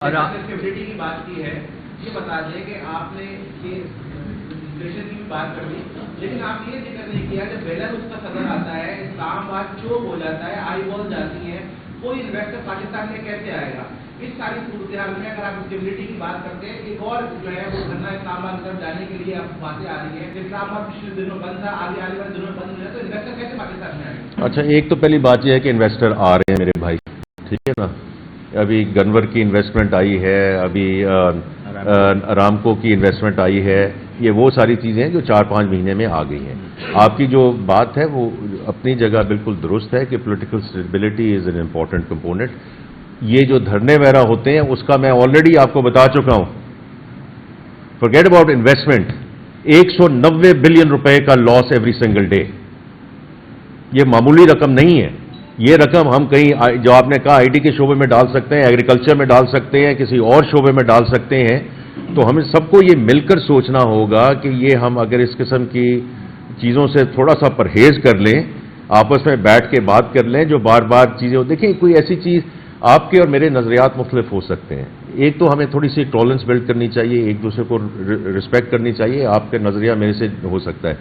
Stability کی بات کی ہے، یہ بتا دیں کہ آپ نے انفلیشن کی بھی بات کر لی، لیکن آپ یہ ذکر نہیں کیا جب بیلاروس کا صدر آتا ہے، اسلام آباد چوک ہو جاتا ہے، آئی وال جاتی ہے، کوئی انویسٹر پاکستان میں کیسے آئے گا؟ اس ساری صورتحال میں اگر آپ اسٹیبلٹی کی بات کرتے ہیں، ایک اور جو ہے وہ دھرنا اسلام آباد کی طرف جانے کے لیے اب باتیں آ رہی ہیں کہ اسلام آباد پچھلے دنوں بند تھا، آگے آنے والے دنوں میں بند ہو جائے تو انویسٹر کیسے پاکستان میں آئے گا؟ اچھا، ایک تو پہلی بات یہ ہے کہ انویسٹر آ رہے ہیں میرے بھائی، ٹھیک ہے نا. ابھی گنور کی انویسٹمنٹ آئی ہے، ابھی ارامکو کی انویسٹمنٹ آئی ہے. یہ وہ ساری چیزیں ہیں جو 4-5 مہینے میں آ گئی ہیں. آپ کی جو بات ہے وہ اپنی جگہ بالکل درست ہے کہ political stability is an important component. یہ جو دھرنے وغیرہ ہوتے ہیں اس کا میں آلریڈی آپ کو بتا چکا ہوں. Forget about investment. 190 بلین روپے کا لاس ایوری سنگل ڈے. یہ معمولی رقم نہیں ہے. یہ رقم ہم کہیں جو آپ نے کہا آئی ٹی کے شعبے میں ڈال سکتے ہیں، ایگریکلچر میں ڈال سکتے ہیں، کسی اور شعبے میں ڈال سکتے ہیں. تو ہمیں سب کو یہ مل کر سوچنا ہوگا کہ یہ ہم اگر اس قسم کی چیزوں سے تھوڑا سا پرہیز کر لیں، آپس میں بیٹھ کے بات کر لیں، جو بار بار چیزیں دیکھیں کوئی ایسی چیز آپ کے اور میرے نظریات مختلف ہو سکتے ہیں. ایک تو ہمیں تھوڑی سی ٹالرنس بلڈ کرنی چاہیے، ایک دوسرے کو رسپیکٹ کرنی چاہیے. آپ کا نظریہ میرے سے ہو سکتا ہے،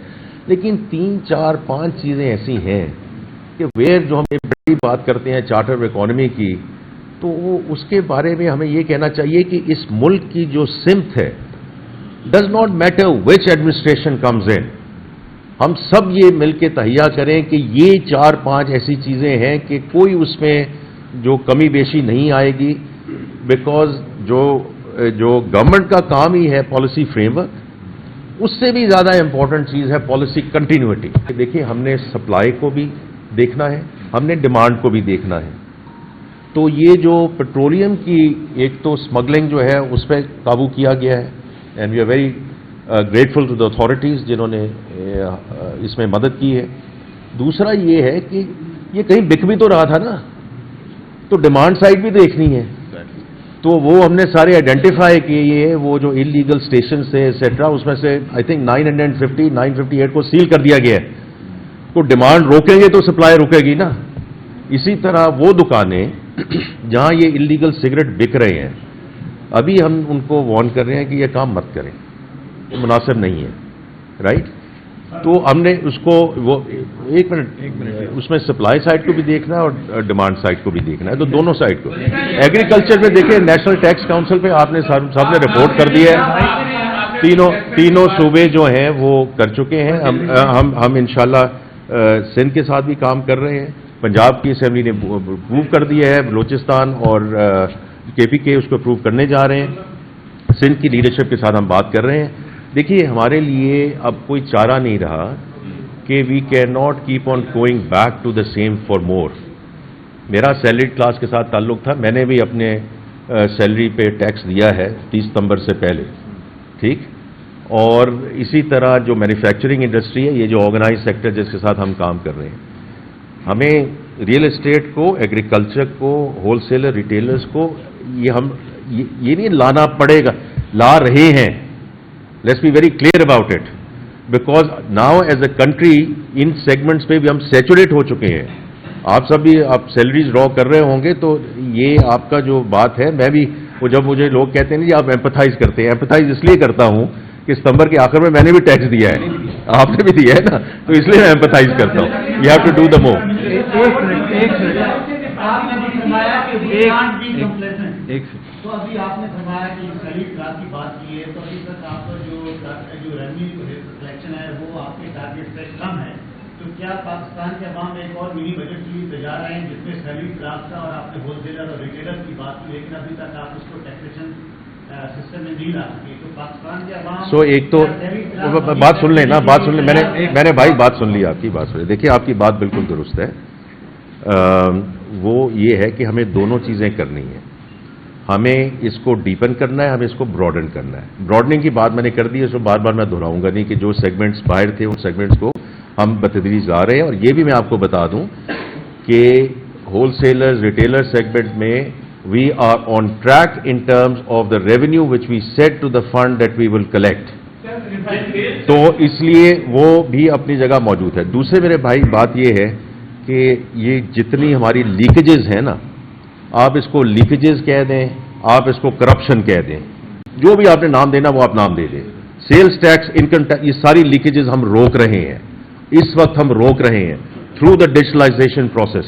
لیکن 3-4-5 چیزیں ایسی ہیں کہ ویئر جو ہم بڑی بات کرتے ہیں چارٹر آف اکانومی کی، تو وہ اس کے بارے میں ہمیں یہ کہنا چاہیے کہ اس ملک کی جو سمت ہے، does not matter which administration comes in. ہم سب یہ مل کے تہیہ کریں کہ یہ 4-5 ایسی چیزیں ہیں کہ کوئی اس میں جو کمی بیشی نہیں آئے گی. بیکاز جو گورنمنٹ کا کام ہی ہے پالیسی فریم ورک، اس سے بھی زیادہ امپورٹنٹ چیز ہے پالیسی کنٹینیوٹی. دیکھیں ہم نے سپلائی کو بھی دیکھنا ہے، ہم نے ڈیمانڈ کو بھی دیکھنا ہے. تو یہ جو پیٹرولیم کی ایک تو اسمگلنگ جو ہے اس پہ قابو کیا گیا ہے، and we are very grateful to the authorities جنہوں نے اس میں مدد کی ہے. دوسرا یہ ہے کہ یہ کہیں بک بھی تو رہا تھا نا، تو ڈیمانڈ سائڈ بھی دیکھنی ہے. تو وہ ہم نے سارے آئیڈینٹیفائی کیے. وہ جو انلیگل اسٹیشن سے ایٹسٹرا، اس میں سے آئی تھنک 958 کو سیل کر دیا گیا ہے. تو ڈیمانڈ روکیں گے تو سپلائی رکے گی نا. اسی طرح وہ دکانیں جہاں یہ انلیگل سگریٹ بک رہے ہیں، ابھی ہم ان کو وارن کر رہے ہیں کہ یہ کام مت کریں، یہ مناسب نہیں ہے. رائٹ؟ تو ہم نے اس کو وہ ایک منٹ اس میں سپلائی سائڈ کو بھی دیکھنا ہے اور ڈیمانڈ سائڈ کو بھی دیکھنا ہے. تو دونوں سائڈ کو. ایگریکلچر میں دیکھیں نیشنل ٹیکس کاؤنسل پہ آپ نے سب نے رپورٹ کر دی ہے. تینوں صوبے جو ہیں وہ کر چکے ہیں. ہم انشاءاللہ سندھ کے ساتھ بھی کام کر رہے ہیں. پنجاب کی اسمبلی نے اپروو کر دیا ہے، بلوچستان اور KPK اس کو اپروو کرنے جا رہے ہیں. سندھ کی لیڈرشپ کے ساتھ ہم بات کر رہے ہیں. دیکھیے ہمارے لیے اب کوئی چارہ نہیں رہا کہ we can not keep on going back to the same for more. میرا سیلریڈ کلاس کے ساتھ تعلق تھا، میں نے بھی اپنے سیلری پہ ٹیکس دیا ہے 30 ستمبر سے پہلے. ٹھیک؟ اور اسی طرح جو مینوفیکچرنگ انڈسٹری ہے، یہ جو آرگنائز سیکٹر جس کے ساتھ ہم کام کر رہے ہیں، ہمیں ریئل اسٹیٹ کو، ایگریکلچر کو، ہول سیلر ریٹیلرز کو یہ نہیں لانا پڑے گا، لا رہے ہیں. Let's be very clear about it. Because now as a country in segments پہ بھی ہم سیچوریٹ ہو چکے ہیں. آپ سب بھی آپ سیلریز ڈرا کر رہے ہوں گے، تو یہ آپ کا جو بات ہے، میں بھی وہ جب مجھے لوگ کہتے ہیں جی آپ ایمپتھائز کرتے ہیں، ایمپتھائز اس لیے کرتا ہوں کہ ستمبر کے آخر میں نے بھی ٹیکس دیا ہے، آپ نے بھی دیا ہے نا، تو اس لیے میں ایمپتھائز کرتا ہوں. You have to do the more. تو ابھی آپ نے فرمایا کہ سیلریڈ کلاس کی بات کی ہے، تو ابھی تک آپ کا جو ریونیو کلیکشن ہے وہ آپ کے ٹارگیٹ سے کم ہے. تو کیا پاکستان کے عوام ایک اور منی بجٹ کے لیے تیار ہیں جس میں سیلریڈ کلاس کا، اور آپ نے ہول سیلر اور ریٹیلر کی بات کی، لیکن ابھی تک آپ اس کو ٹیکسیشن سسٹم میں نہیں لا سکے. تو پاکستان کے عوام ایک تو بات سن لیں نا، بات سن لیں. میں نے بھائی بات سن لی، آپ کی بات سن لی. دیکھیے آپ کی بات بالکل درست ہے. وہ یہ ہے کہ ہمیں دونوں چیزیں کرنی ہیں. ہمیں اس کو ڈیپن کرنا ہے، ہمیں اس کو براڈن کرنا ہے. براڈننگ کی بات میں نے کر دی ہے، اس کو بار بار میں دہراؤں گا نہیں کہ جو سیگمنٹس باہر تھے ان سیگمنٹس کو ہم بتدریج لا رہے ہیں. اور یہ بھی میں آپ کو بتا دوں کہ ہول سیلرز ریٹیلر سیگمنٹ میں we are on track in terms of the revenue which we set to the fund that we will collect. تو اس لیے وہ بھی اپنی جگہ موجود ہے. دوسرے میرے بھائی بات یہ ہے کہ یہ جتنی ہماری لیکیجز ہیں نا، آپ اس کو لیکیجز کہہ دیں آپ اس کو کرپشن کہہ دیں، جو بھی آپ نے نام دینا وہ آپ نام دے دیں. سیلز ٹیکس، انکم ٹیکس، یہ ساری لیکیجز ہم روک رہے ہیں، اس وقت ہم روک رہے ہیں تھرو دا ڈیجیٹلائزیشن پروسیس.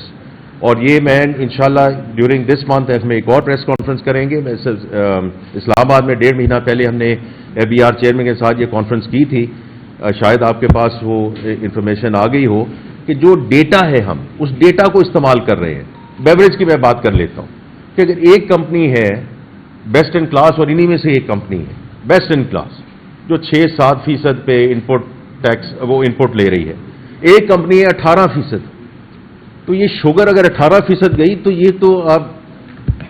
اور یہ میں انشاءاللہ ڈیورنگ دس منتھ میں ایک اور پریس کانفرنس کریں گے. اسلام آباد میں 1.5 مہینہ پہلے ہم نے FBR چیئرمین کے ساتھ یہ کانفرنس کی تھی. شاید آپ کے پاس وہ انفارمیشن آ گئی ہو کہ جو ڈیٹا ہے ہم اس ڈیٹا کو استعمال کر رہے ہیں. بیوریج کی میں بات کر لیتا ہوں کہ اگر ایک کمپنی ہے بیسٹ ان کلاس، اور انہی میں سے ایک کمپنی ہے بیسٹ ان کلاس جو 6-7% پہ انپوٹ ٹیکس وہ انپوٹ لے رہی ہے، ایک کمپنی ہے 18%. تو یہ شوگر اگر 18% گئی تو یہ تو آپ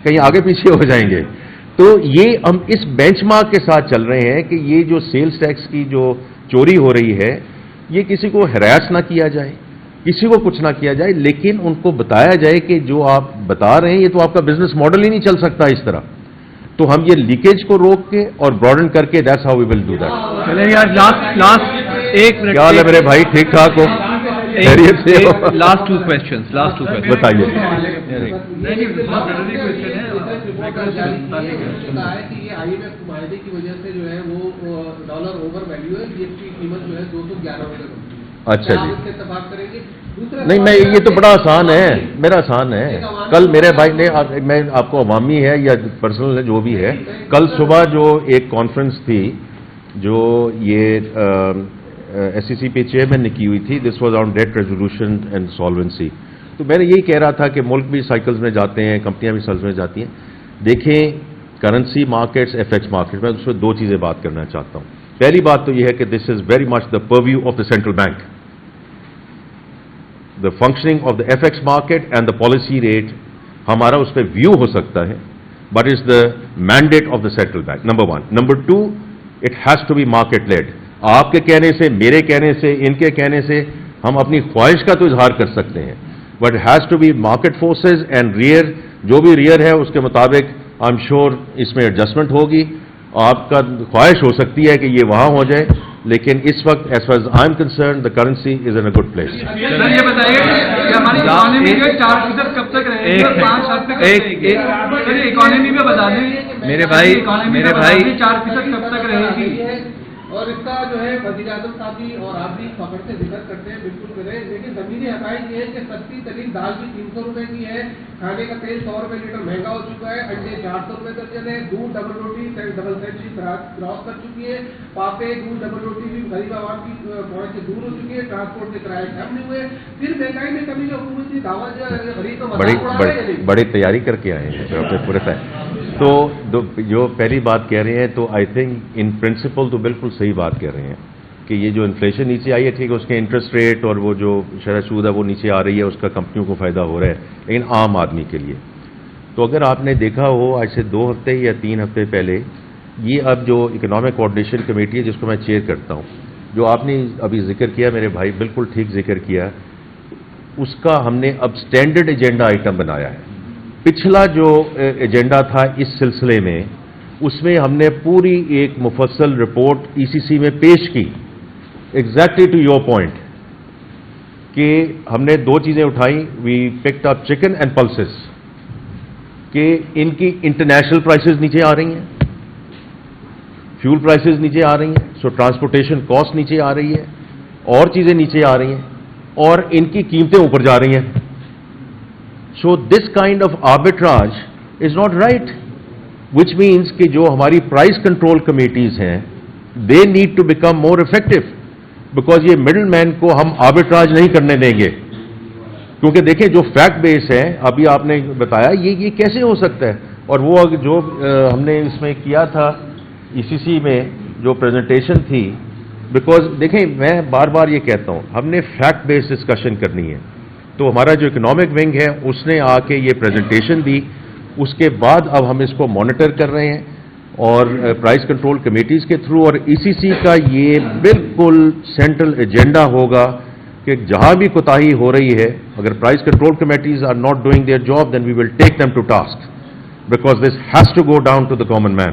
کہیں آگے پیچھے ہو جائیں گے. تو یہ ہم اس بینچ مارک کے ساتھ چل رہے ہیں کہ یہ جو سیلز ٹیکس کی جو چوری ہو رہی ہے یہ کسی کو ہراس نہ کیا جائے، کسی کو کچھ نہ کیا جائے، لیکن ان کو بتایا جائے کہ جو آپ بتا رہے ہیں یہ تو آپ کا بزنس ماڈل ہی نہیں چل سکتا اس طرح. تو ہم یہ لیکیج کو روک کے اور براڈن کر کے that's how we will do that. چلیں یار لاسٹ ایک منٹ. کیا حال ہے میرے بھائی؟ ٹھیک ٹھاک ہو؟ خیریت سے ہو؟ لاسٹ ٹو کوسچنز بتائیے. کہ یہ IMF معاہدے کی وجہ سے جو ہے وہ ڈالر اوور ویلیو ہے، جس کی قیمت جو ہے 211 روپے. اچھا جی. آپ اتفاق کریں گے؟ نہیں میں یہ تو بڑا آسان ہے، میرا آسان ہے. کل میرے بھائی نے، میں آپ کو عوامی ہے یا پرسنل ہے جو بھی ہے، کل صبح جو ایک کانفرنس تھی جو یہ SEC پہ چیئرمین نے کی ہوئی تھی، this was on debt resolution and solvency. تو میں نے یہی کہہ رہا تھا کہ ملک بھی سائیکلز میں جاتے ہیں، کمپنیاں بھی سائیکلز میں جاتی ہیں. دیکھیں کرنسی مارکیٹس، FX مارکیٹ، میں اس میں دو چیزیں بات کرنا چاہتا ہوں. پہلی بات تو یہ ہے کہ this is very much the purview of the central bank. The functioning of the FX market and the policy rate ہمارا اس پہ ویو ہو سکتا ہے، but is the mandate of the central bank, number 1. Number 2، it has to be market led. آپ کے کہنے سے، میرے کہنے سے، ان کے کہنے سے ہم اپنی خواہش کا تو اظہار کر سکتے ہیں، but has to be market forces and rear. جو بھی ریئر ہے اس کے مطابق آئی ایم شیور اس میں ایڈجسٹمنٹ ہوگی. آپ کا خواہش ہو سکتی ہے کہ یہ وہاں ہو جائے، لیکن اس وقت as far as I am concerned the currency is in a good place. Sir یہ بتائیے کہ ہماری اکانومی جو 4% کب تک رہے گی اور 5 سال تک سر اکانومی میں بتا دیں میرے بھائی 4% کب تک رہے گی؟ اور اس کا جو ہے وزیر اعظم صاحب بھی اور آپ بھی فخر سے ذکر کرتے ہیں، بالکل کریں، لیکن زمینی حقائق یہ ہے کہ سستی ترین دال بھی 300 روپے کی ہے، کھانے کا تیل 100 روپے لیٹر مہنگا ہو چکا ہے، انڈے 400 روپے درجن ہے، دودھ ڈبل روٹی ڈبل سینچری کراس کر چکی ہے، پاپے دودھ ڈبل روٹی بھی غریب عوام کی پہنچ سے دور ہو چکی ہے، ٹرانسپورٹ کے کرایے کم نہیں ہوئے. پھر مہنگائی میں کمی جو حکومت کی دعوت جو ہے غریب تو بڑی تیاری کر کے آئے ہیں پورے طرح. تو جو پہلی بات کہہ رہے ہیں تو آئی تھنک ان پرنسپل تو بالکل صحیح بات کہہ رہے ہیں کہ یہ جو انفلیشن نیچے آئی ہے، ٹھیک ہے، اس کے انٹرسٹ ریٹ اور وہ جو شرح سود ہے وہ نیچے آ رہی ہے، اس کا کمپنیوں کو فائدہ ہو رہا ہے، لیکن عام آدمی کے لیے. تو اگر آپ نے دیکھا ہو آج سے 2 ہفتے یا 3 ہفتے پہلے، یہ اب جو اکنامک کوآرڈینیشن کمیٹی ہے جس کو میں چیئر کرتا ہوں، جو آپ نے ابھی ذکر کیا میرے بھائی، بالکل ٹھیک ذکر کیا، اس کا ہم نے اب سٹینڈرڈ ایجنڈا آئٹم بنایا ہے. پچھلا جو ایجنڈا تھا اس سلسلے میں، اس میں ہم نے پوری ایک مفصل رپورٹ ECC میں پیش کی، ایگزیکٹلی ٹو یور پوائنٹ، کہ ہم نے 2 چیزیں اٹھائیں. We picked up chicken and pulses, کہ ان کی انٹرنیشنل پرائسز نیچے آ رہی ہیں، فیول پرائسز نیچے آ رہی ہیں، سو ٹرانسپورٹیشن کاسٹ نیچے آ رہی ہے، اور چیزیں نیچے آ رہی ہیں، اور ان کی قیمتیں اوپر جا رہی ہیں. So this kind of arbitrage is not right, which means کہ جو ہماری price control committees ہیں they need to become more effective, because یہ middle man کو ہم arbitrage نہیں کرنے دیں گے. کیونکہ دیکھیں جو fact base ہے، ابھی آپ نے بتایا یہ کیسے ہو سکتا ہے. اور وہ جو ہم نے اس میں کیا تھا ECC میں جو پریزنٹیشن تھی، بیکاز دیکھیں میں بار بار یہ کہتا ہوں ہم نے fact based discussion کرنی ہے. تو ہمارا جو اکنامک ونگ ہے اس نے آ کے یہ پریزنٹیشن دی، اس کے بعد اب ہم اس کو مانیٹر کر رہے ہیں اور پرائس کنٹرول کمیٹیز کے تھرو، اور ECC کا یہ بالکل سینٹرل ایجنڈا ہوگا کہ جہاں بھی کوتاہی ہو رہی ہے، اگر price control committees are not doing their job then we will take them to task, because this has to go down to the common main.